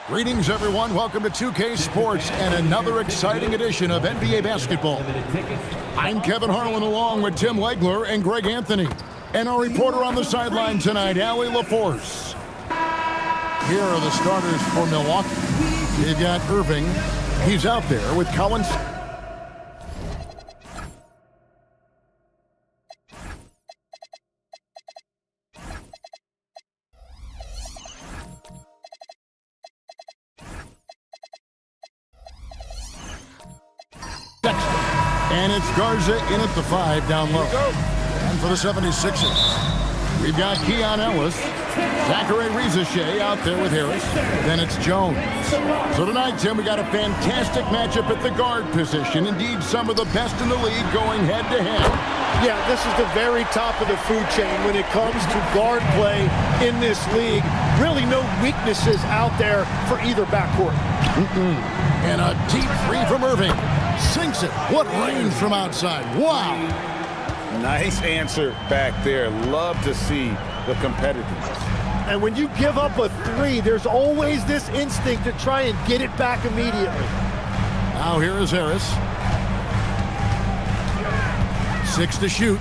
Greetings, everyone. Welcome to 2K Sports and another exciting edition of NBA basketball. I'm Kevin Harlan along with Tim Legler and Greg Anthony. And our reporter on the sideline tonight, Allie LaForce. Here are the starters for Milwaukee. They've got Irving. He's out there with Collins. And it's Garza in at the 5 down low. And for the 76ers, we've got Keon Ellis, Zachary Rizachet out there with Harris. Then it's Jones. So tonight, Tim, we got a fantastic matchup at the guard position. Indeed, some of the best in the league going head-to-head. Yeah, this is the very top of the food chain when it comes to guard play in this league. Really no weaknesses out there for either backcourt. And a deep three from Irving. Sinks it. What range from outside. Wow. Nice answer back there. Love to see the competitiveness. And when you give up a three, there's always this instinct to try and get it back immediately. Now here is Harris. 6 to shoot.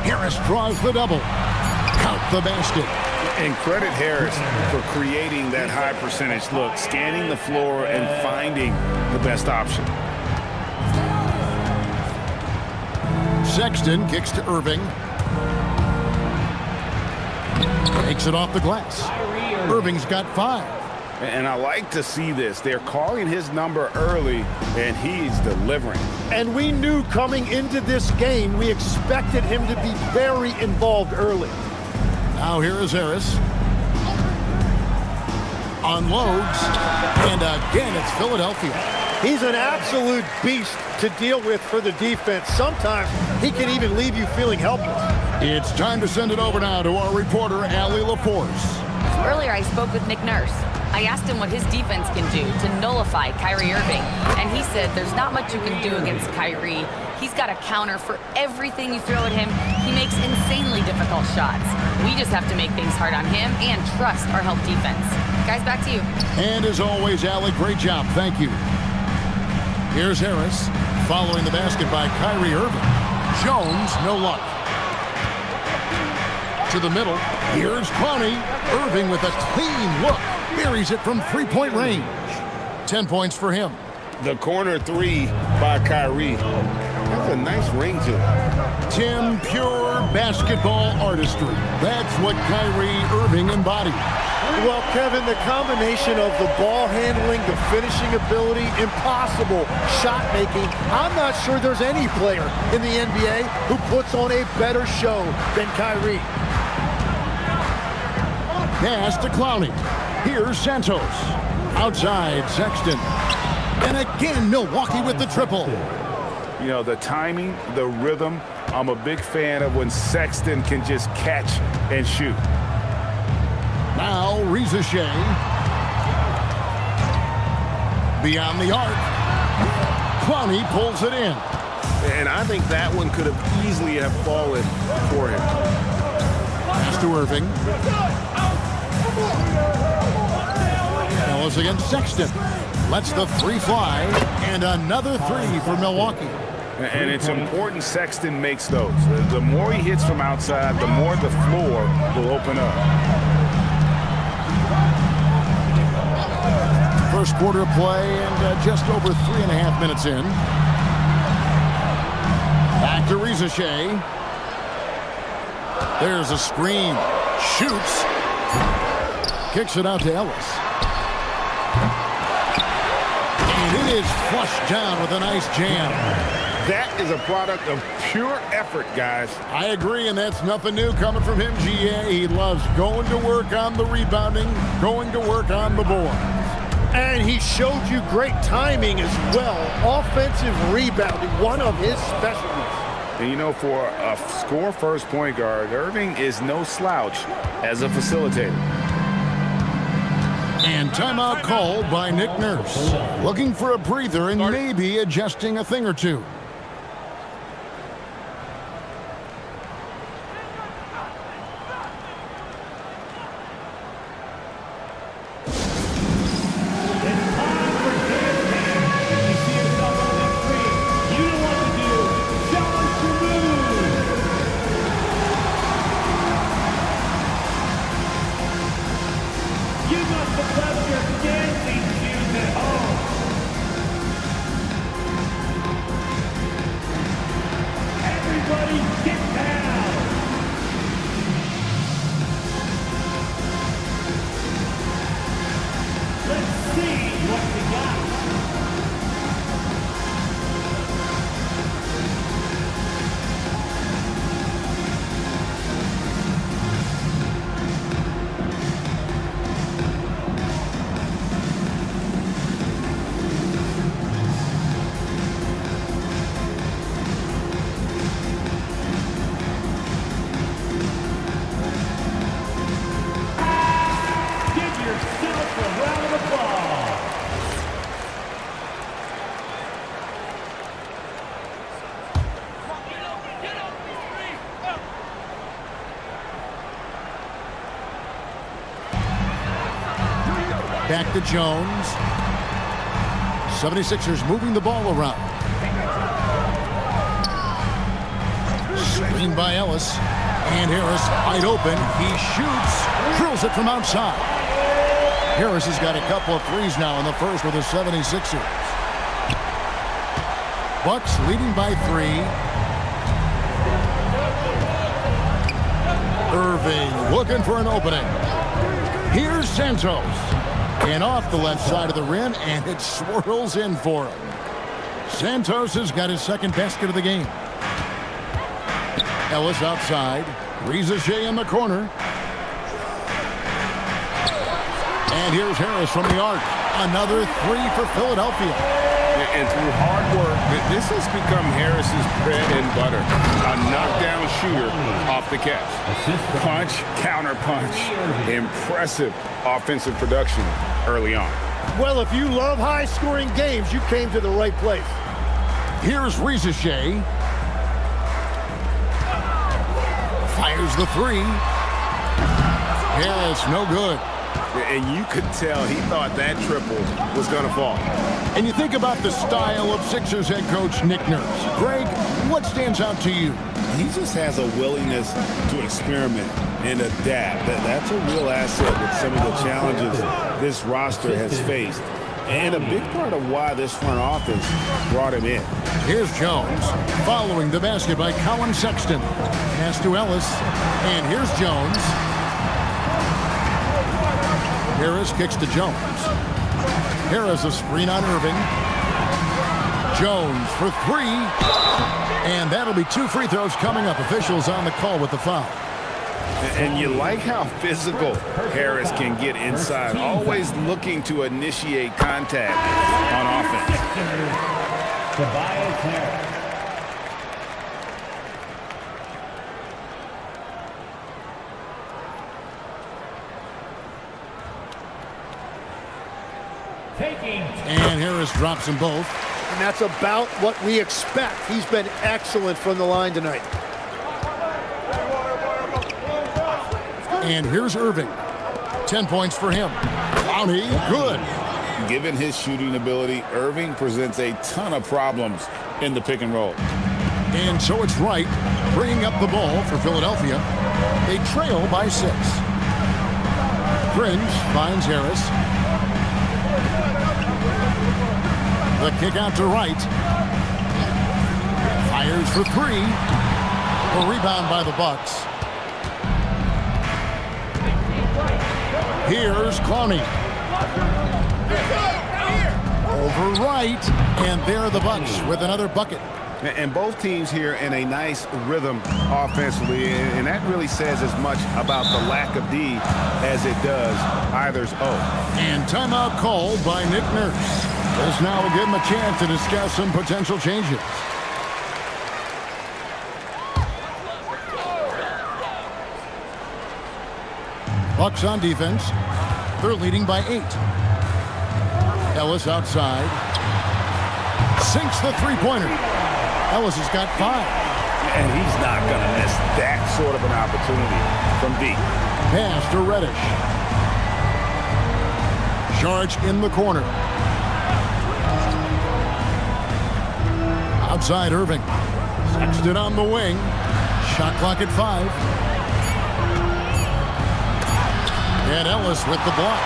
Harris draws the double. Count the basket. And credit Harris for creating that high percentage look, scanning the floor and finding the best option. Sexton kicks to Irving. Takes it off the glass. Irving's got 5. And I like to see this. They're calling his number early, and he's delivering. And we knew coming into this game, we expected him to be very involved early. Now here is Harris. Unloads. And again, it's Philadelphia. He's an absolute beast to deal with for the defense. Sometimes he can even leave you feeling helpless. It's time to send it over now to our reporter, Allie LaForce. Earlier, I spoke with Nick Nurse. I asked him what his defense can do to nullify Kyrie Irving. And he said there's not much you can do against Kyrie. He's got a counter for everything you throw at him. He makes insanely difficult shots. We just have to make things hard on him and trust our help defense. Guys, back to you. And as always, Allie, great job. Thank you. Here's Harris, following the basket by Kyrie Irving. Jones, no luck. To the middle, here's Clowney. Irving with a clean look. Buries it from three-point range. 10 points for him. The corner 3 by Kyrie. That's a nice ring to it. Tim, pure basketball artistry. That's what Kyrie Irving embodies. Well, Kevin, the combination of the ball handling, the finishing ability, impossible shot making. I'm not sure there's any player in the NBA who puts on a better show than Kyrie. Pass to Clowney. Here's Santos. Outside, Sexton. And again, Milwaukee with the triple. You know, the timing, the rhythm, I'm a big fan of when Sexton can just catch and shoot. Now, Rizachet. Beyond the arc. Clowney pulls it in. And I think that one could have easily have fallen for him. Pass to Irving. Ellis against Sexton. Lets the 3 fly. And another 3 for Milwaukee. And it's important Sexton makes those. The more he hits from outside, the more the floor will open up. First quarter of play and just over 3.5 minutes in. Back to Rizachet. There's a screen. Shoots. Kicks it out to Ellis. And it is flushed down with a nice jam. That is a product of pure effort, guys. I agree, and that's nothing new coming from him, GA. He loves going to work on the rebounding, going to work on the boards. And he showed you great timing as well. Offensive rebounding, one of his specialties. And you know, for a score-first point guard, Irving is no slouch as a facilitator. And timeout called by Nick Nurse. Looking for a breather and maybe adjusting a thing or two. Back to Jones. 76ers moving the ball around. Screen by Ellis. And Harris wide open. He shoots. Drills it from outside. Harris has got a couple of threes now in the first with the 76ers. Bucks leading by 3. Irving looking for an opening. Here's Santos. And off the left side of the rim, and it swirls in for him. Santos has got his second basket of the game. Ellis outside. Rizachet in the corner. And here's Harris from the arc. Another 3 for Philadelphia. And through hard work, this has become Harris's bread and butter. A knockdown shooter off the catch. Punch, counter punch. Impressive offensive production early on. Well, if you love high-scoring games, you came to the right place. Here's Rizachet. Fires the 3. Harris, no good. And you could tell he thought that triple was going to fall. And you think about the style of Sixers head coach Nick Nurse. Greg, what stands out to you? He just has a willingness to experiment and adapt. That's a real asset with some of the challenges this roster has faced. And a big part of why this front office brought him in. Here's Jones following the basket by Colin Sexton. Pass to Ellis. And here's Jones. Harris kicks to Jones. Harris a screen on Irving. Jones for 3. And that'll be 2 free throws coming up. Officials on the call with the foul. And you like how physical Harris can get inside, always looking to initiate contact on offense. Tobias Harris. And Harris drops them both. And that's about what we expect. He's been excellent from the line tonight. And here's Irving. 10 points for him. Clowney, good. Given his shooting ability, Irving presents a ton of problems in the pick and roll. And so it's Wright bringing up the ball for Philadelphia. They trail by 6. Fringe finds Harris. The kick out to Wright. Fires for 3. A rebound by the Bucks. Here's Clowney. Over Wright. And there are the Bucks with another bucket. And both teams here in a nice rhythm offensively, and that really says as much about the lack of D as it does either's O. And timeout called by Nick Nurse. This now will give him a chance to discuss some potential changes. Bucks on defense. They're leading by 8. Ellis outside. Sinks the three-pointer. Ellis has got 5. And he's not going to miss that sort of an opportunity from deep. Pass to Reddish. Saric in the corner. Outside Irving. Sexton on the wing. Shot clock at 5. And Ellis with the block.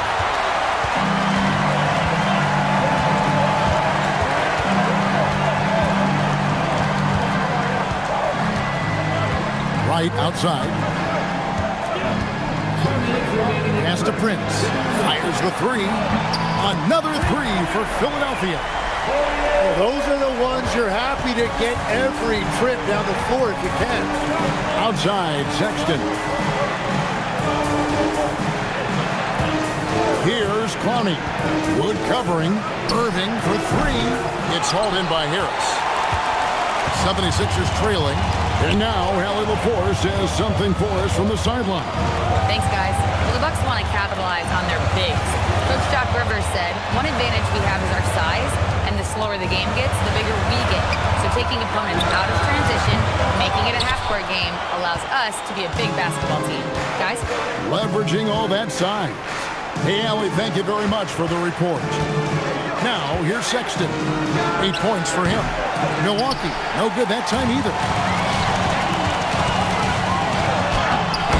Right outside. Pass to Prince. Fires the 3. Another 3 for Philadelphia. Well, those are the ones you're happy to get every trip down the floor if you can. Outside Sexton. Here's Clowney. Wood covering. Irving for 3. It's hauled in by Harris. 76ers trailing. And now Allie LaForce has something for us from the sideline. Thanks, guys. Well, the Bucks want to capitalize on their bigs. Coach Doc Rivers said, one advantage we have is our size, and the slower the game gets, the bigger we get. So taking opponents out of transition, making it a half-court game, allows us to be a big basketball team. Guys? Leveraging all that size. Hey, Allie, thank you very much for the report. Now, here's Sexton. 8 points for him. Milwaukee, no good that time either.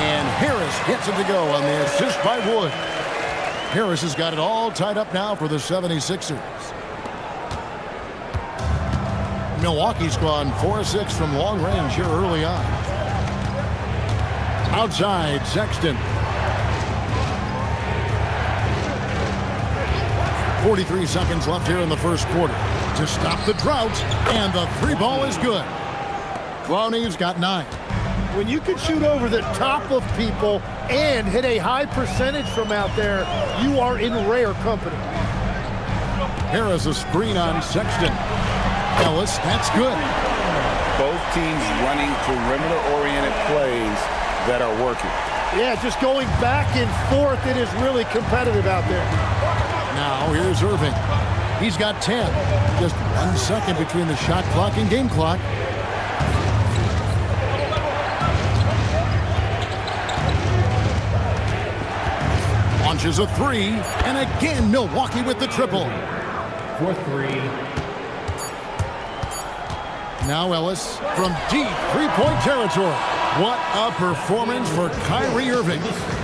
And Harris gets it to go on the assist by Wood. Harris has got it all tied up now for the 76ers. Milwaukee's gone 4-6 from long range here early on. Outside, Sexton. 43 seconds left here in the first quarter to stop the drought, and the 3 ball is good. Clowney's got 9. When you can shoot over the top of people and hit a high percentage from out there, you are in rare company. Harris a screen on Sexton. Ellis, that's good. Both teams running perimeter-oriented plays that are working. Yeah, just going back and forth, it is really competitive out there. Now here's Irving. He's got 10. Just 1 second between the shot clock and game clock. Launches a 3, and again Milwaukee with the triple. For 3. Now Ellis from deep three-point territory. What a performance for Kyrie Irving.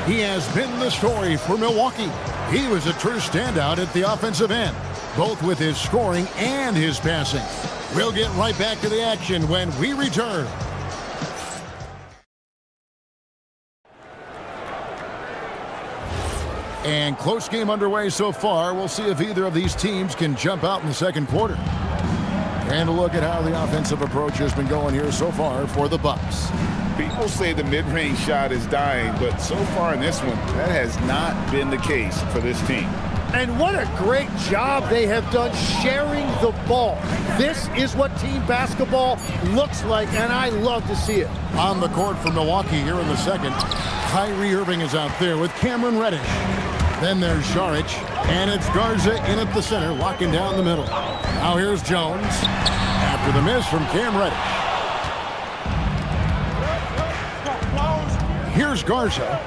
He has been the story for Milwaukee. He was a true standout at the offensive end, both with his scoring and his passing. We'll get right back to the action when we return. And close game underway so far. We'll see if either of these teams can jump out in the second quarter. And a look at how the offensive approach has been going here so far for the Bucks. People say the mid-range shot is dying, but so far in this one, that has not been the case for this team. And what a great job they have done sharing the ball. This is what team basketball looks like, and I love to see it. On the court for Milwaukee here in the second, Kyrie Irving is out there with Cameron Reddish. Then there's Saric, and it's Garza in at the center, locking down the middle. Now here's Jones after the miss from Cam Reddish. Here's Garza.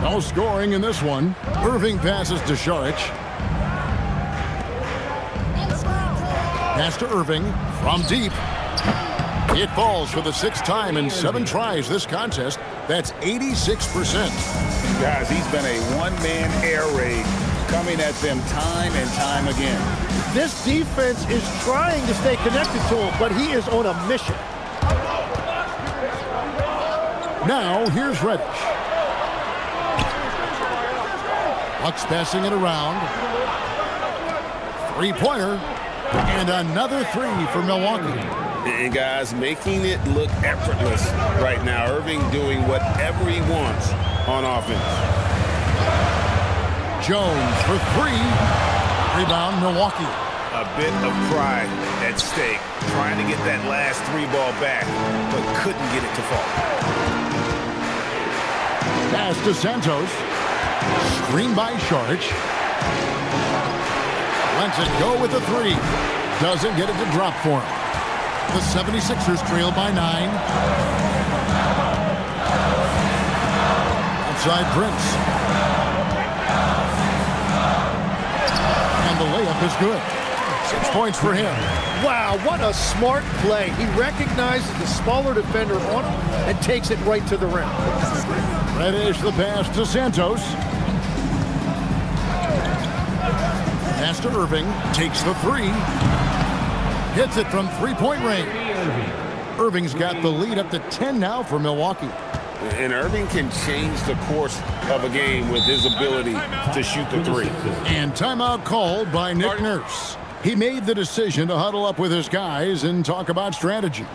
No scoring in this one. Irving passes to Saric. Pass to Irving from deep. It falls for the 6th time in 7 tries this contest. That's 86%. Guys, he's been a one-man air raid coming at them time and time again. This defense is trying to stay connected to him, but he is on a mission. Now, here's Reddish. Bucks passing it around. 3-pointer. And another 3 for Milwaukee. And guys, making it look effortless right now. Irving doing whatever he wants on offense. Jones for three. Rebound, Milwaukee. A bit of pride at stake, trying to get that last three ball back, but couldn't get it to fall. Pass to Santos. Screen by Sharch. Lets it go with a three. Doesn't get it to drop for him. The 76ers trail by 9. Outside Prince. And the layup is good. 6 points for him. Wow, what a smart play. He recognizes the smaller defender on him and takes it right to the rim. Reddish the pass to Santos. Pass to Irving. Takes the three. Hits it from three-point range. Irving's got the lead up to 10 now for Milwaukee. And Irving can change the course of a game with his ability to shoot the three. And timeout called by Nick Nurse. He made the decision to huddle up with his guys and talk about strategy.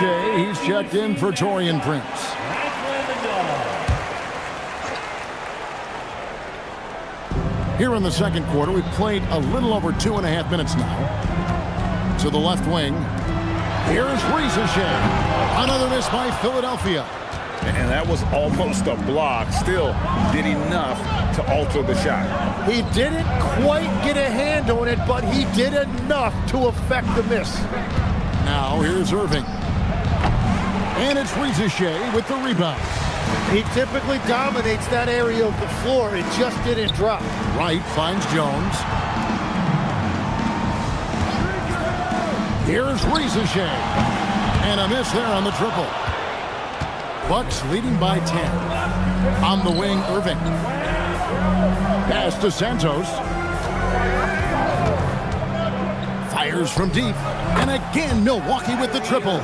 Shea, he's checked in for Taurean Prince. Here in the second quarter, we've played a little over 2.5 minutes now. To the left wing. Here's Shea. Another miss by Philadelphia. And that was almost a block. Still did enough to alter the shot. He didn't quite get a hand on it, but he did enough to affect the miss. Now here's Irving. And it's Shea with the rebound. He typically dominates that area of the floor. It just didn't drop. Wright finds Jones. Here's Shea. And a miss there on the triple. Bucks leading by 10. On the wing, Irving. Pass to Santos. Fires from deep. And again, Milwaukee with the triple.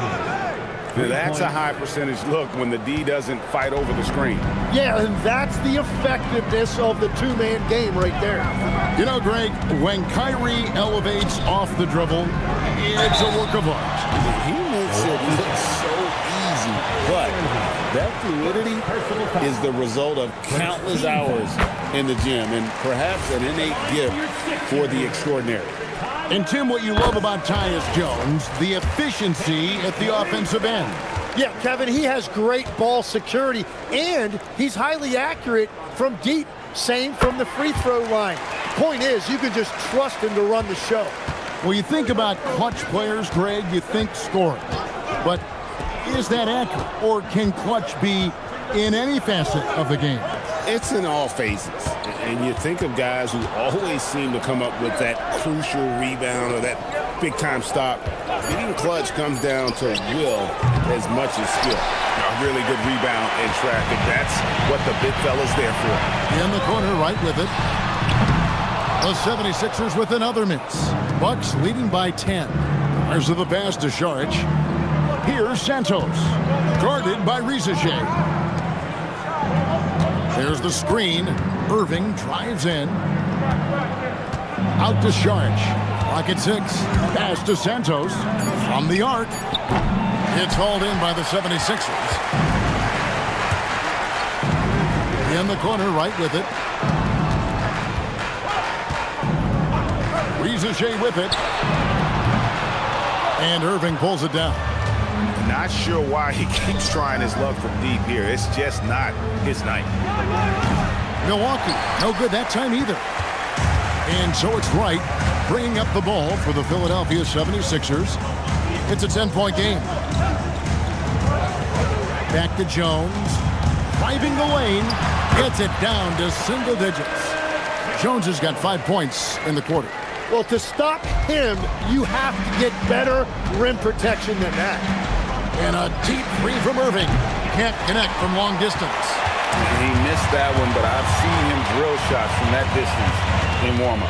That's a high percentage look when the D doesn't fight over the screen. Yeah, and that's the effectiveness of the two-man game right there. You know, Greg, when Kyrie elevates off the dribble, it's a work of art. He makes it look so easy, but that fluidity is the result of countless hours in the gym and perhaps an innate gift for the extraordinary. And, Tim, what you love about Tyus Jones, the efficiency at the offensive end. Yeah, Kevin, he has great ball security, and he's highly accurate from deep. Same from the free throw line. Point is, you can just trust him to run the show. When you think about clutch players, Greg, you think scoring. But is that accurate, or can clutch be in any facet of the game? It's in all phases. And you think of guys who always seem to come up with that crucial rebound or that big-time stop. Being clutch comes down to will as much as skill. A really good rebound in traffic. That's what the big fella's there for. In the corner, right with it. The 76ers with another miss. Bucks leading by 10. There's the pass to Sharch. Here's Santos. Guarded by Shea. There's the screen. Irving drives in. Out to Sharch. Clock at 6. Pass to Santos. From the arc. It's hauled in by the 76ers. In the corner, right with it. Shea with it. And Irving pulls it down. Not sure why he keeps trying his luck from deep here. It's just not his night. Milwaukee, no good that time either. And so it's Wright bringing up the ball for the Philadelphia 76ers. It's a 10-point game. Back to Jones. Driving the lane. Gets it down to single digits. Jones has got 5 points in the quarter. Well, to stop him, you have to get better rim protection than that. And a deep three from Irving. Can't connect from long distance. He missed that one, but I've seen him drill shots from that distance in warm-up.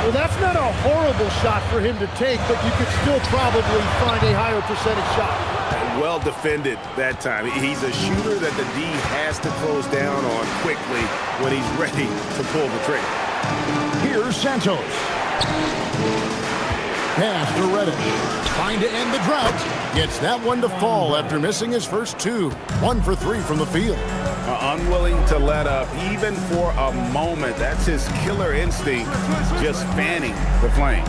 Well, that's not a horrible shot for him to take, but you could still probably find a higher percentage shot. Well defended that time. He's a shooter that the D has to close down on quickly when he's ready to pull the trigger. Here's Santos. Pass to Reddish. Trying to end the drought. Gets that one to fall after missing his first two. 1 for 3 from the field. Unwilling to let up even for a moment. That's his killer instinct, just fanning the flame.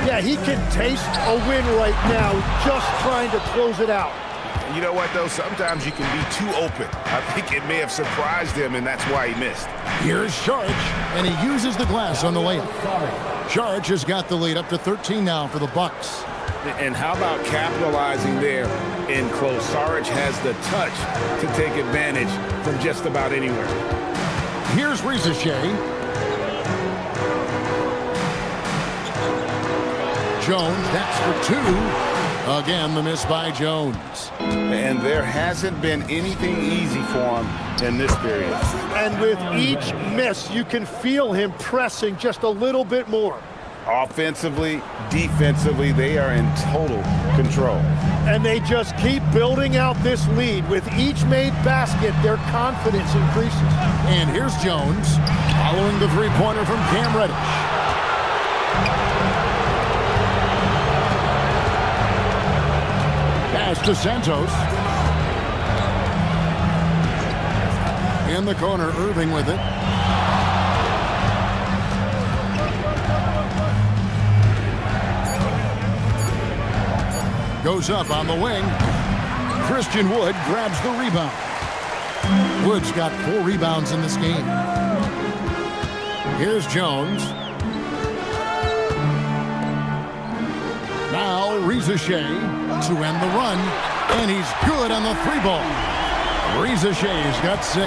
Yeah, he can taste a win right now, just trying to close it out. You know what, though? Sometimes you can be too open. I think it may have surprised him, and that's why he missed. Here's Sharch, and he uses the glass on the layup. Sharch has got the lead up to 13 now for the Bucks. And how about capitalizing there in close? Saric has the touch to take advantage from just about anywhere. Here's Ricochet. Jones, that's for 2. Again, the miss by Jones. And there hasn't been anything easy for him in this period. And with each miss, you can feel him pressing just a little bit more. Offensively, defensively, they are in total control. And they just keep building out this lead. With each made basket, their confidence increases. And here's Jones, following the three-pointer from Cam Reddish. Pass to Santos. In the corner, Irving with it. Goes up on the wing. Christian Wood grabs the rebound. Wood's got 4 rebounds in this game. Here's Jones. Now Ricochet to end the run. And he's good on the 3-ball. Ricochet's got 6. A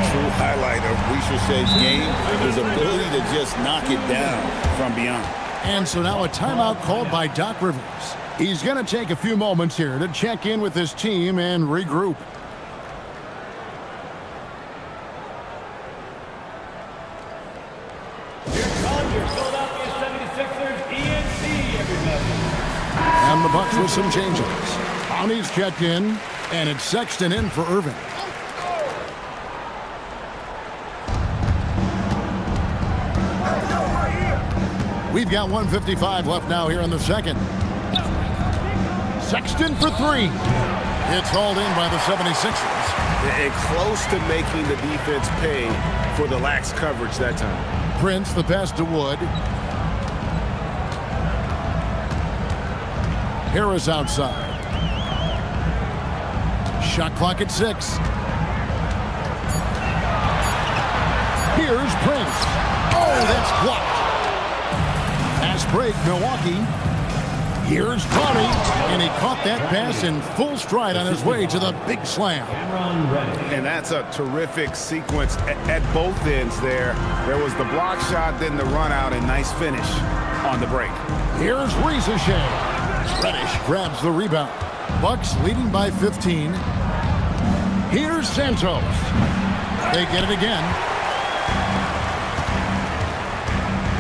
true highlight of Ricochet's game, his ability to just knock it down from beyond. And so now a timeout called by Doc Rivers. He's going to take a few moments here to check in with his team and regroup. Here comes your Philadelphia 76ers ENC, everybody. And the Bucks with some changes. Conley's checked in, and it's Sexton in for Irving. We've got 1:55 left now here in the second. Sexton for 3. It's hauled in by the 76ers. And close to making the defense pay for the lax coverage that time. Prince, the pass to Wood. Harris outside. Shot clock at 6. Here's Prince. Oh, that's blocked. Pass break, Milwaukee. Here's Conley, and he caught that pass in full stride on his way to the big slam. And that's a terrific sequence at both ends there. There was the block shot, then the run out, and nice finish on the break. Here's Ricochet. Reddish grabs the rebound. Bucks leading by 15. Here's Santos. They get it again.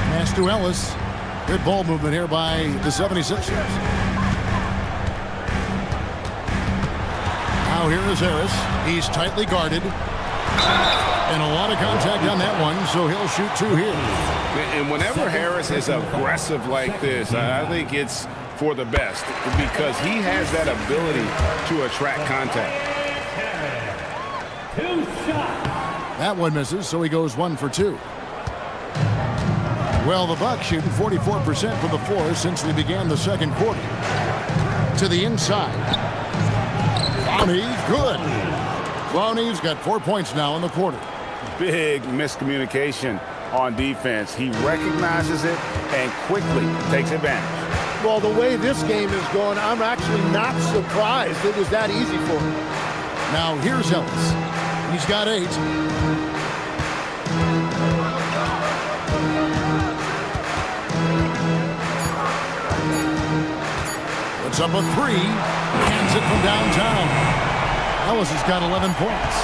Pass to Ellis. Good ball movement here by the 76ers. Now here is Harris. He's tightly guarded. And a lot of contact on that one, so he'll shoot 2 here. And whenever Harris is aggressive like this, I think it's for the best because he has that ability to attract contact. 2 shots. That one misses, so he goes 1 for 2. Well, the Bucks shooting 44% from the floor since we began the second quarter. To the inside. Clowney, good. Clowney's got 4 points now in the quarter. Big miscommunication on defense. He recognizes it and quickly takes advantage. Well, the way this game is going, I'm actually not surprised it was that easy for him. Now here's Ellis. He's got 8. Puts up a 3. Hands it from downtown. Ellis has got 11 points.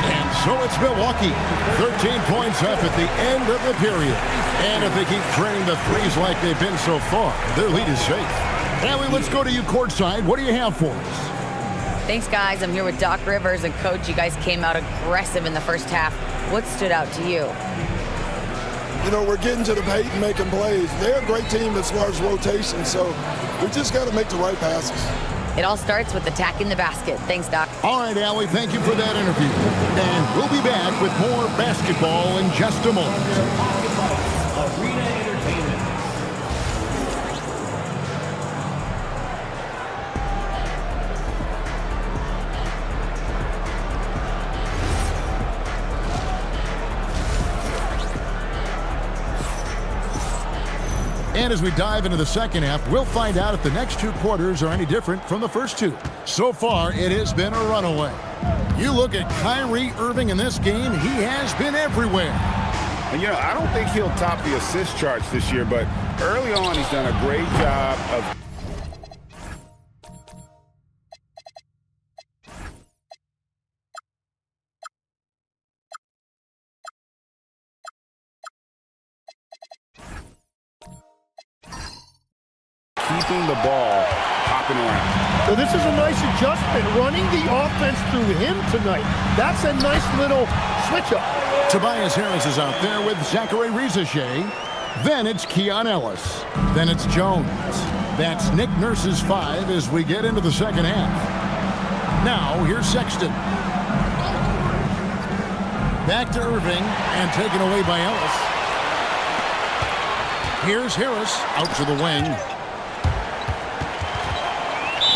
And so it's Milwaukee. 13 points up at the end of the period. And if they keep draining the threes like they've been so far, their lead is safe. Allie, let's go to you courtside. What do you have for us? Thanks, guys. I'm here with Doc Rivers and Coach. You guys came out aggressive in the first half. What stood out to you? You know, we're getting to the paint and making plays. They're a great team as far as rotation, so we just got to make the right passes. It all starts with attacking the basket. Thanks, Doc. All right, Allie, thank you for that interview. And we'll be back with more basketball in just a moment. Arena Entertainment. And as we dive into the second half, we'll find out if the next two quarters are any different from the first two. So far, it has been a runaway. You look at Kyrie Irving in this game, he has been everywhere. And, you know, I don't think he'll top the assist charts this year, but early on he's done a great job of keeping the ball hopping around. So this is a nice adjustment, running the offense through him tonight. That's a nice little switch-up. Tobias Harris is out there with Zachary Rizachet. Then it's Keon Ellis. Then it's Jones. That's Nick Nurse's 5 as we get into the second half. Now, here's Sexton. Back to Irving and taken away by Ellis. Here's Harris out to the wing.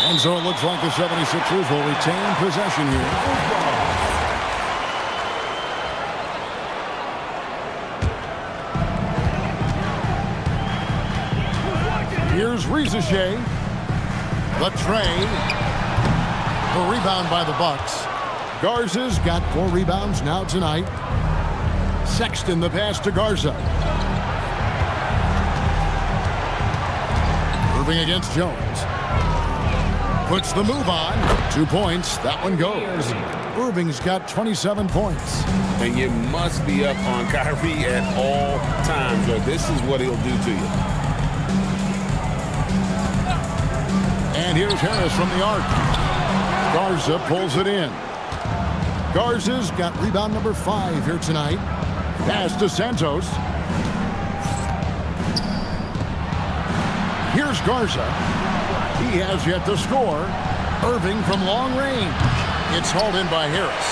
And so it looks like the 76ers will retain possession here. Here's Rizachet. The trade. The rebound by the Bucks. Garza's got 4 rebounds now tonight. Sexton the pass to Garza. Irving against Jones. Puts the move on. 2 points. That one goes. Irving's got 27 points. And you must be up on Kyrie at all times, or this is what he'll do to you. And here's Harris from the arc. Garza pulls it in. Garza's got rebound number 5 here tonight. Pass to Santos. Here's Garza. He has yet to score. Irving from long range. It's hauled in by Harris.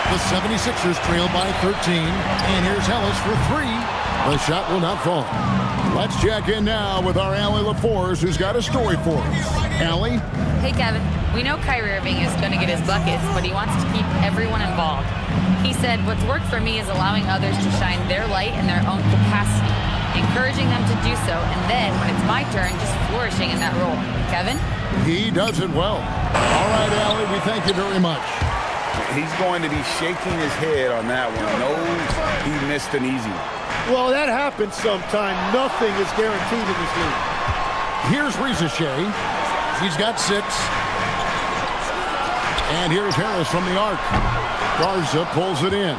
The 76ers trail by 13. And here's Ellis for 3. The shot will not fall. Let's check in now with our Allie LaForce, who's got a story for us. Allie? Hey, Kevin. We know Kyrie Irving is going to get his buckets, but he wants to keep everyone involved. He said, what's worked for me is allowing others to shine their light in their own capacity, encouraging them to do so, and then, when it's my turn, just flourishing in that role. Kevin? He does it well. All right, Allie, we thank you very much. He's going to be shaking his head on that one. No, he missed an easy one. Well, that happens sometime. Nothing is guaranteed in this league. Here's Rizachet. He's got 6. And here's Harris from the arc. Garza pulls it in.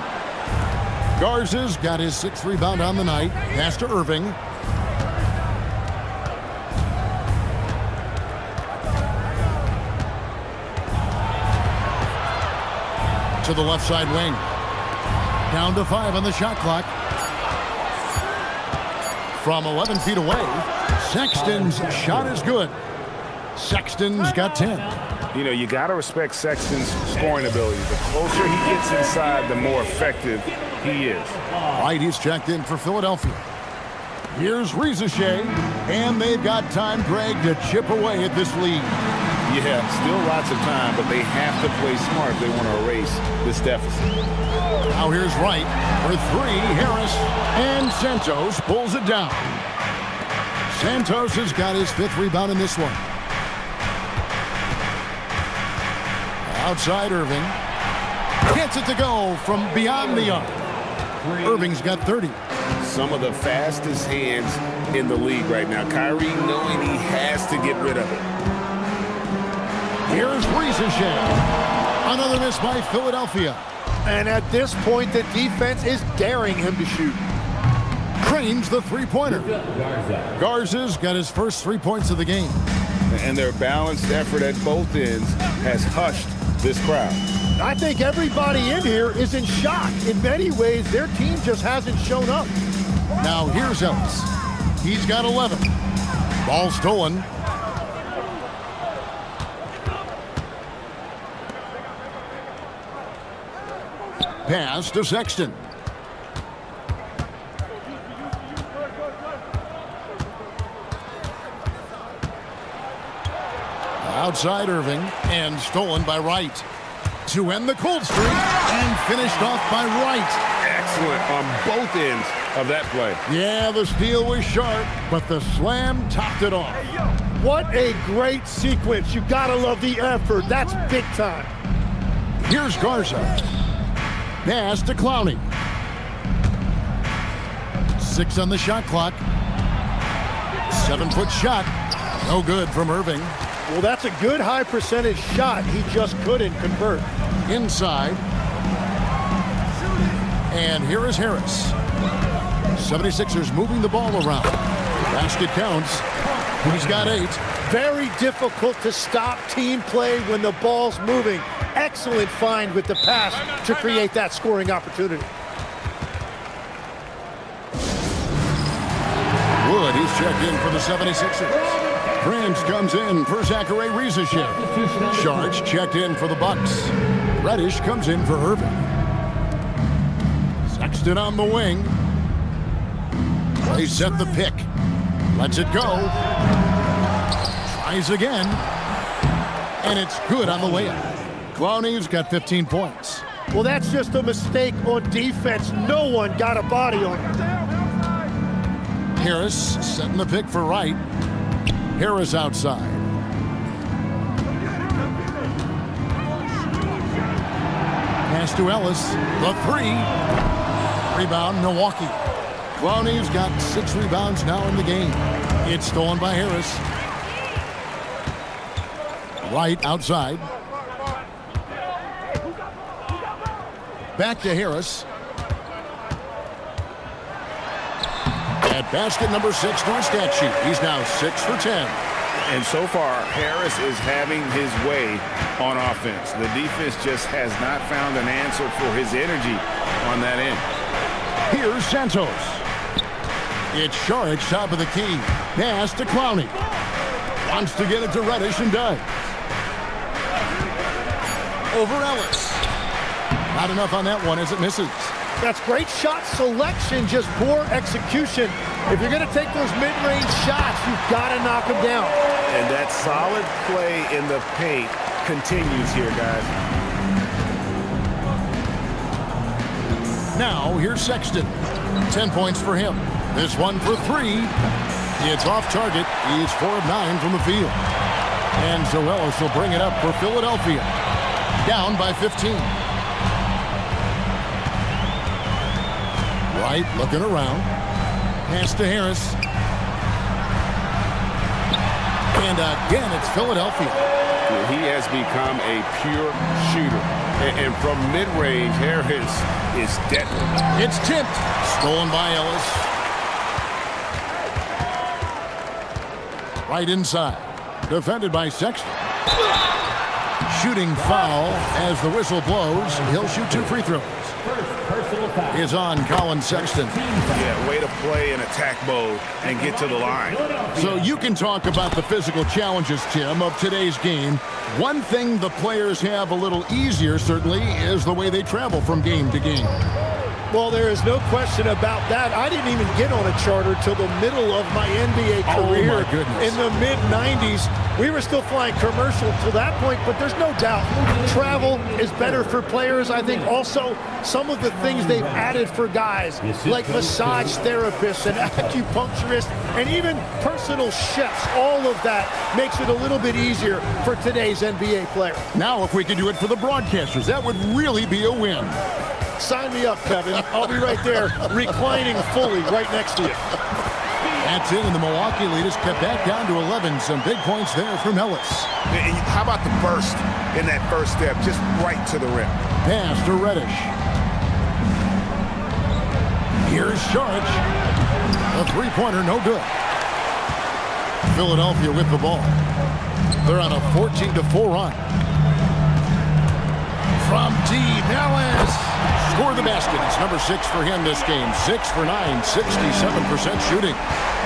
Garza's got his 6th rebound on the night. Pass to Irving. To the left side wing. Down to 5 on the shot clock. From 11 feet away, Sexton's shot is good. Sexton's got 10. You know, you got to respect Sexton's scoring ability. The closer he gets inside, the more effective he is. Right, he's checked in for Philadelphia. Here's Rizachet, and they've got time, Greg, to chip away at this lead. Yeah, still lots of time, but they have to play smart if they want to erase this deficit. Now here's Wright for 3, Harris, and Santos pulls it down. Santos has got his 5th rebound in this one. Outside Irving. Gets it to go from beyond the arc. Irving's got 30. Some of the fastest hands in the league right now. Kyrie knowing he has to get rid of it. Here's Rizachet. Another miss by Philadelphia. And at this point, the defense is daring him to shoot. Cranes the 3-pointer. Garza. Garza's got his first 3 points of the game. and their balanced effort at both ends has hushed this crowd. I think everybody in here is in shock. In many ways, their team just hasn't shown up. Now here's Ellis. He's got 11. Ball stolen. Pass to Sexton. Outside Irving, and stolen by Wright. To end the cold streak, and finished off by Wright. Excellent on both ends of that play. Yeah, the steal was sharp, but the slam topped it off. What a great sequence. You gotta love the effort. That's big time. Here's Garza. Pass to Clowney. 6 on the shot clock. 7-foot shot. No good from Irving. Well, that's a good high percentage shot. He just couldn't convert. Inside. And here is Harris. 76ers moving the ball around. Basket counts. He's got 8. Very difficult to stop team play when the ball's moving. Excellent find with the pass to create that scoring opportunity. Wood, he's checked in for the 76ers. Prince comes in for Zachary Rizashev. Sharch checked in for the Bucks. Reddish comes in for Irving. Sexton on the wing. They set the pick. Lets it go. Tries again. And it's good on the layup. Clowney's got 15 points. Well, that's just a mistake on defense. No one got a body on him. Harris setting the pick for Wright. Harris outside. Pass to Ellis. The 3. Rebound, Milwaukee. Clowney's got 6 rebounds now in the game. It's stolen by Harris. Wright outside. Back to Harris. At basket number 6 on stat sheet. He's now 6 for 10. And so far, Harris is having his way on offense. The defense just has not found an answer for his energy on that end. Here's Santos. It's Sharch, top of the key. Pass to Clowney. Wants to get it to Reddish and does. Over Ellis. Not enough on that one as it misses. That's great shot selection, just poor execution. If you're going to take those mid-range shots, you've got to knock them down. And that solid play in the paint continues here, guys. Now, here's Sexton. 10 points for him. This one for 3. It's off target. He's 4 of 9 from the field. And so Ellis will bring it up for Philadelphia. Down by 15. Wright looking around. Pass to Harris. And again, it's Philadelphia. He has become a pure shooter. And from mid-range, Harris is deadly. It's tipped. Stolen by Ellis. Right inside. Defended by Sexton. Shooting foul as the whistle blows. He'll shoot 2 free throws. Is on Colin Sexton. Yeah, way to play in attack mode and get to the line. So you can talk about the physical challenges, Tim, of today's game. One thing the players have a little easier, certainly, is the way they travel from game to game. Well, there is no question about that. I didn't even get on a charter till the middle of my NBA career. Oh, my goodness. In the mid-90s. We were still flying commercial till that point, but there's no doubt travel is better for players. I think also some of the things they've added for guys, like massage therapists and acupuncturists and even personal chefs, all of that makes it a little bit easier for today's NBA player. Now, if we could do it for the broadcasters, that would really be a win. Sign me up, Kevin. I'll be right there, reclining fully right next to you. That's it, and the Milwaukee lead is kept back down to 11. Some big points there from Ellis. And how about the burst in that first step, just right to the rim? Pass to Reddish. Here's Sharch. A three-pointer, no good. Philadelphia with the ball. They're on a 14-4 run. From deep, Ellis scored the basket. It's number 6 for him this game. 6 for 9, 67% shooting.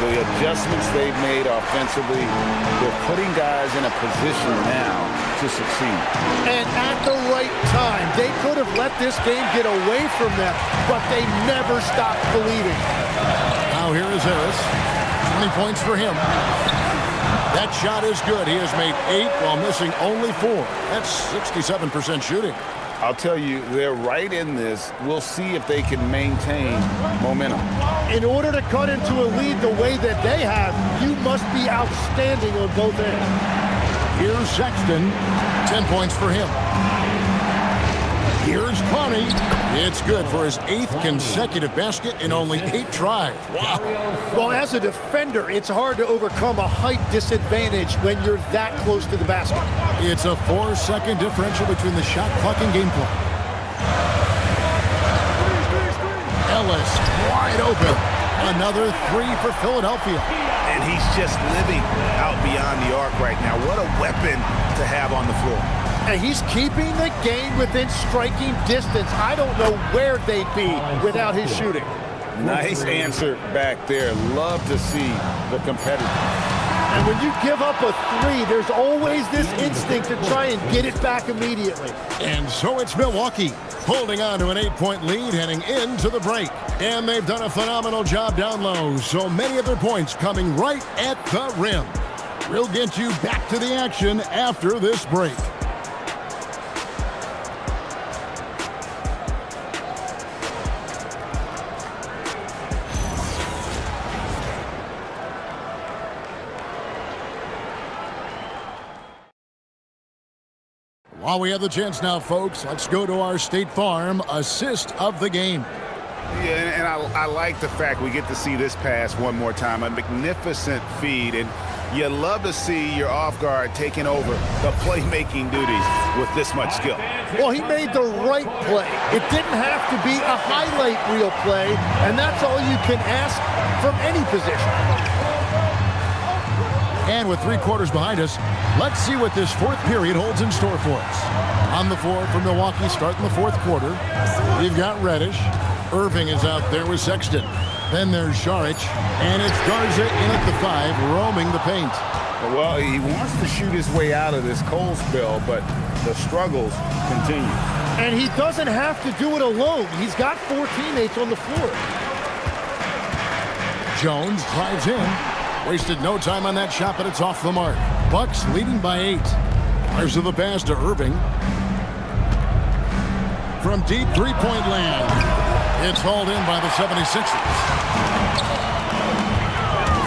The adjustments they've made offensively, they're putting guys in a position now to succeed. And at the right time, they could have let this game get away from them, but they never stopped believing. Now here is Harris. 20 points for him. That shot is good. He has made 8 while missing only 4. That's 67% shooting. I'll tell you, they're right in this. We'll see if they can maintain momentum. In order to cut into a lead the way that they have, you must be outstanding on both ends. Here's Sexton. 10 points for him. Here's Connie. It's good for his 8th consecutive basket in only 8 tries. Wow. Well, as a defender, it's hard to overcome a height disadvantage when you're that close to the basket. It's a 4-second differential between the shot clock and game clock. Ellis wide open. Another 3 for Philadelphia. And he's just living out beyond the arc right now. What a weapon to have on the floor. And he's keeping the game within striking distance. I don't know where they'd be without his shooting. Nice answer back there. Love to see the competitor. And when you give up a 3, there's always this instinct to try and get it back immediately. And so it's Milwaukee holding on to an 8-point lead heading into the break. And they've done a phenomenal job down low. So many of their points coming right at the rim. We'll get you back to the action after this break. While we have the chance now, folks, let's go to our State Farm assist of the game. Yeah, and I like the fact we get to see this pass one more time. A magnificent feed, and you love to see your off guard taking over the playmaking duties with this much skill. Well, he made the right play. It didn't have to be a highlight reel play, and that's all you can ask from any position. And with 3 quarters behind us, let's see what this 4th period holds in store for us. On the floor for Milwaukee starting the 4th quarter, we've got Reddish. Irving is out there with Sexton. Then there's Šarić, and it's Garza in at the 5, roaming the paint. Well, he wants to shoot his way out of this cold spell, but the struggles continue. And he doesn't have to do it alone. He's got 4 teammates on the floor. Jones drives in. Wasted no time on that shot, but it's off the mark. Bucks leading by 8. Garza the pass to Irving. From deep 3-point land. It's hauled in by the 76ers.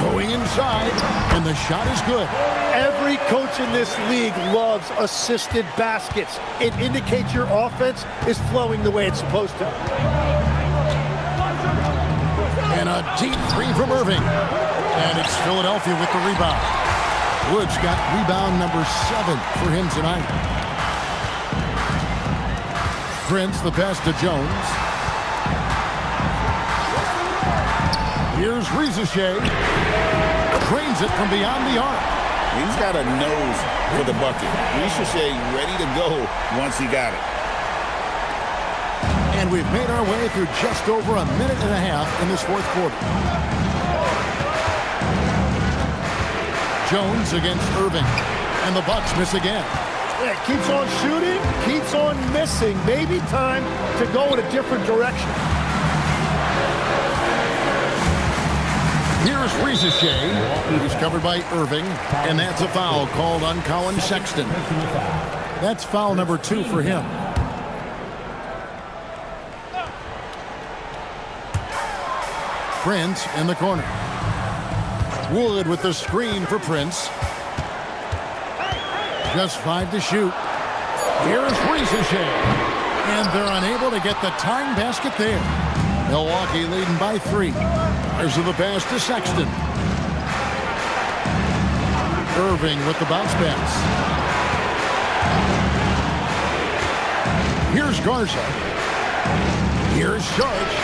Going inside, and the shot is good. Every coach in this league loves assisted baskets. It indicates your offense is flowing the way it's supposed to. And a deep 3 from Irving. And it's Philadelphia with the rebound. Woods got rebound number 7 for him tonight. Prince the pass to Jones. Here's Rizachet. Trains it from beyond the arc. He's got a nose for the bucket. Rizachet ready to go once he got it. And we've made our way through just over a minute and a half in this 4th quarter. Jones against Irving. And the Bucks miss again. Yeah, keeps on shooting, keeps on missing. Maybe time to go in a different direction. Here's Rizachet. He's covered by Irving. And that's a foul called on Colin Sexton. That's foul number 2 for him. Prince in the corner. Wood with the screen for Prince. Just 5 to shoot. Here's Rizachet. And they're unable to get the tying basket there. Milwaukee leading by 3. There's the pass to Sexton. Irving with the bounce pass. Here's Garza. Here's Šarić.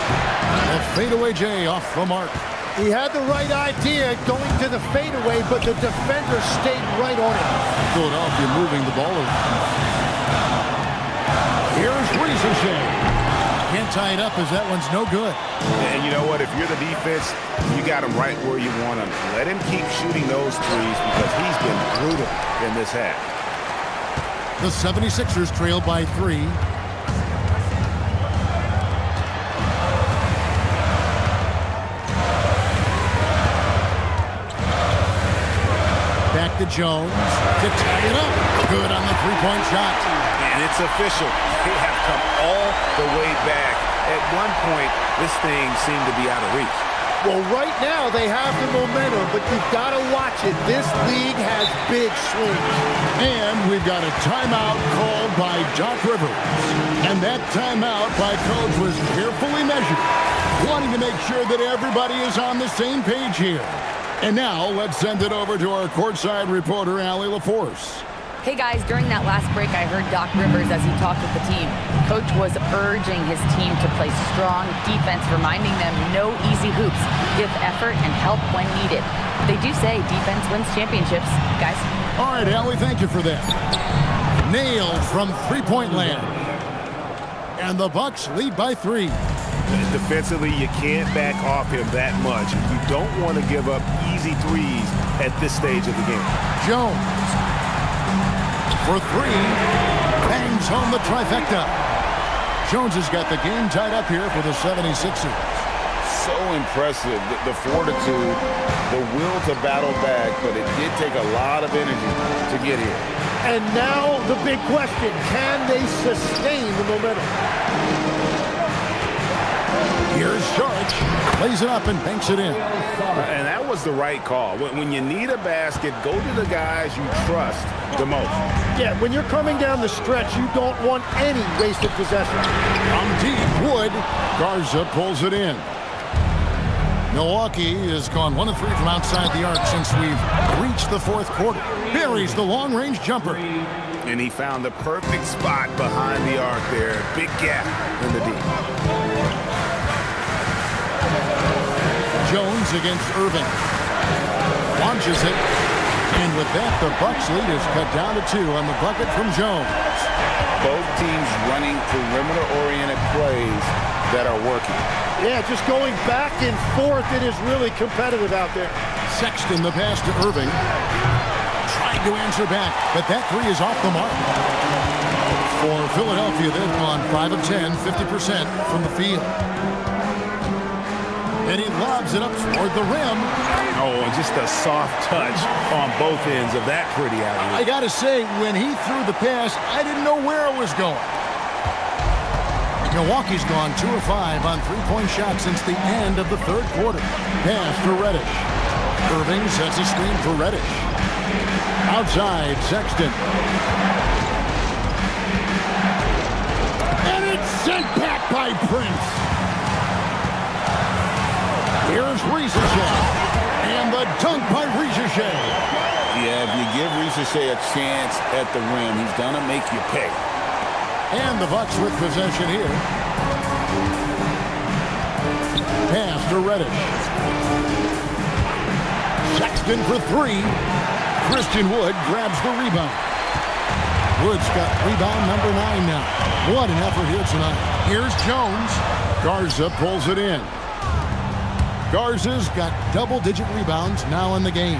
A fadeaway J off the mark. He had the right idea going to the fadeaway, but the defender stayed right on it. Philadelphia moving the ball around. Here's Ricochet. Can't tie it up as that one's no good. And you know what? If you're the defense, you got him right where you want him. Let him keep shooting those threes because he's been brutal in this half. The 76ers trail by 3. Back to Jones to tie it up. Good on the three-point shot. And it's official. They have come all the way back. At one point, this thing seemed to be out of reach. Well, right now they have the momentum, but you've got to watch it. This league has big swings. And we've got a timeout called by Doc Rivers. And that timeout by Coach was carefully measured, wanting to make sure that everybody is on the same page here. And now let's send it over to our courtside reporter, Allie LaForce. Hey guys, during that last break, I heard Doc Rivers as he talked with the team. Coach was urging his team to play strong defense, reminding them no easy hoops, give effort and help when needed. They do say defense wins championships, guys. All right, Allie, thank you for that. Nailed from three-point land. And the Bucks lead by 3. Defensively, you can't back off him that much. You don't want to give up easy threes at this stage of the game. Jones for 3, bangs home the trifecta. Jones has got the game tied up here for the 76ers. So impressive, the fortitude, the will to battle back, but it did take a lot of energy to get here. And now the big question, can they sustain the momentum? Here's Sharch, plays it up and banks it in. And that was the right call. When you need a basket, go to the guys you trust the most. Yeah, when you're coming down the stretch, you don't want any wasted possession. On deep, Wood. Garza pulls it in. Milwaukee has gone 1 of 3 from outside the arc since we've reached the 4th quarter. Buries the long-range jumper. And he found the perfect spot behind the arc there. Big gap in the deep. Jones against Irving. Launches it. And with that, the Bucks lead is cut down to 2 on the bucket from Jones. Both teams running perimeter-oriented plays that are working. Yeah, just going back and forth, it is really competitive out there. Sexton, the pass to Irving. Tried to answer back, but that 3 is off the mark. For Philadelphia, they've gone 5 of 10, 50% from the field. And he lobs it up toward the rim. Oh, and just a soft touch on both ends of that pretty alley. I got to say, when he threw the pass, I didn't know where it was going. Milwaukee's gone 2 of 5 on three-point shots since the end of the 3rd quarter. Pass for Reddish. Irving sets a screen for Reddish. Outside, Sexton. And it's sent back by Prince. Here's Ricochet. And the dunk by Ricochet. Yeah, if you give Ricochet a chance at the rim, he's going to make you pay. And the Bucks with possession here. Pass to Reddish. Sexton for 3. Christian Wood grabs the rebound. Wood's got rebound number 9 now. What an effort here tonight. Here's Jones. Garza pulls it in. Garza's got double-digit rebounds now in the game.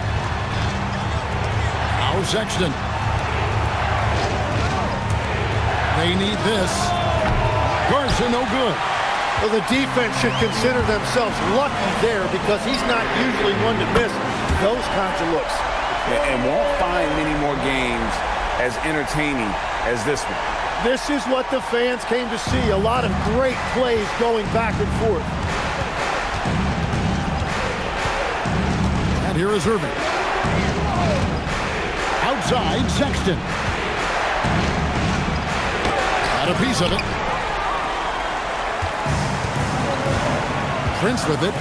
Now Sexton. They need this. Garza no good. Well, the defense should consider themselves lucky there because he's not usually one to miss those kinds of looks. And won't find many more games as entertaining as this one. This is what the fans came to see. A lot of great plays going back and forth. And here is Irving. Outside, Sexton. Got a piece of it. Prince with it.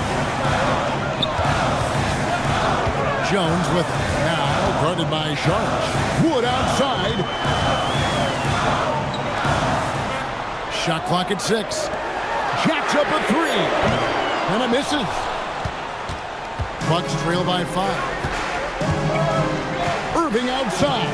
Jones with it. Now guarded by Sharch. Wood outside. Shot clock at 6. Jacks up a 3. And it misses. Bucks trail by 5. Irving outside.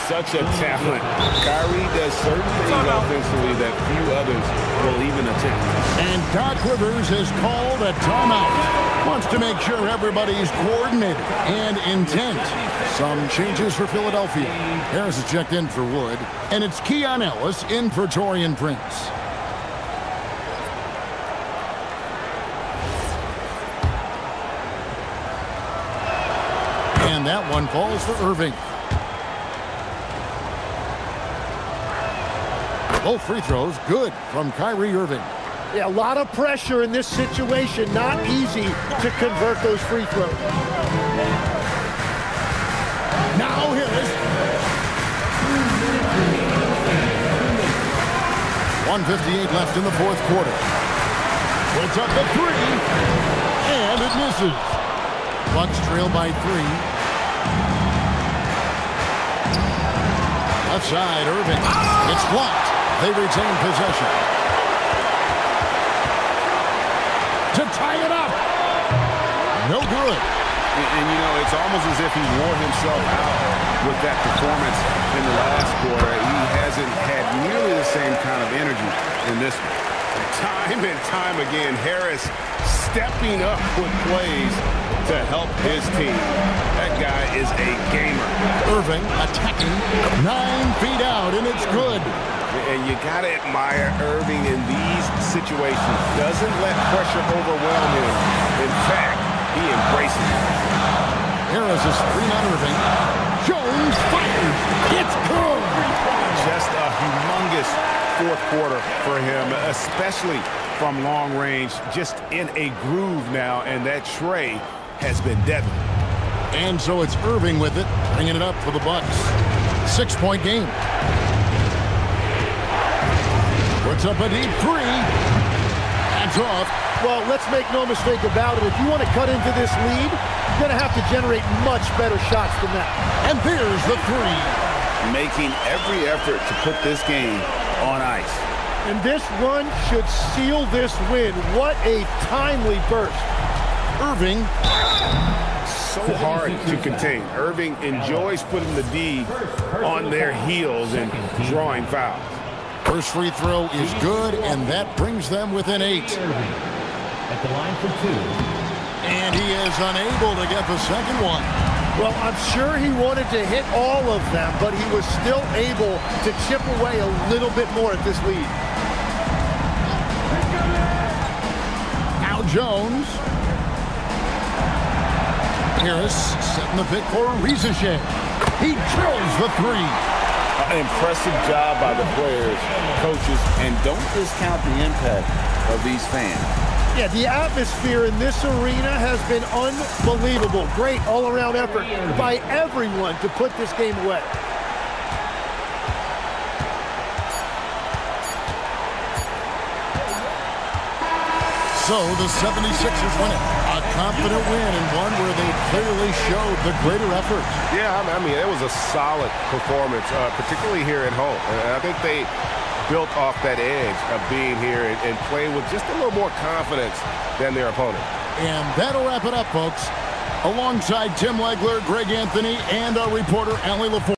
Such a talent. Kyrie does certain things offensively that few others will even attempt. And Doc Rivers has called a timeout. Wants to make sure everybody's coordinated and intent. Some changes for Philadelphia. Harris is checked in for Wood. And it's Keon Ellis in for Taurean Prince. And that one falls for Irving. Both free throws good from Kyrie Irving. Yeah, a lot of pressure in this situation. Not easy to convert those free throws. Now Harris. 1:58 left in the fourth quarter. Puts up the three. And it misses. Bucks trail by 3. Left side, Irving. It's blocked. They retain possession. To tie it up. No good. And you know, it's almost as if he wore himself out with that performance in the last quarter. He hasn't had nearly the same kind of energy in this one. Time and time again, Harris stepping up with plays to help his team. That guy is a gamer. Irving attacking 9 feet out, and it's good. And you got to admire Irving in these situations. Doesn't let pressure overwhelm him. In fact, he embraces it. Harris is screen on Irving. Jones fires. It's good. Just a humongous fourth quarter for him, especially from long range. Just in a groove now, and that tray has been deadly. And so it's Irving with it, bringing it up for the Bucks. 6-point game. Puts up a deep three. That's off. Well, let's make no mistake about it. If you want to cut into this lead, you're going to have to generate much better shots than that. And there's the three. Making every effort to put this game on ice. And this run should seal this win. What a timely burst. Irving. So hard to contain. Irving enjoys putting the D on their heels and drawing fouls. First free throw is good, and that brings them within 8. At the line for 2. And he is unable to get the second one. Well, I'm sure he wanted to hit all of them, but he was still able to chip away a little bit more at this lead. Now Jones. Harris setting the pick for Ricochet. He drills the three. An impressive job by the players, coaches, and don't discount the impact of these fans. Yeah, the atmosphere in this arena has been unbelievable. Great all-around effort by everyone to put this game away. So the 76ers win it. A confident win and one where they clearly showed the greater effort. Yeah, I mean, it was a solid performance, particularly here at home. And I think they built off that edge of being here and playing with just a little more confidence than their opponent. And that'll wrap it up, folks. Alongside Tim Legler, Greg Anthony, and our reporter, Allie LaForge.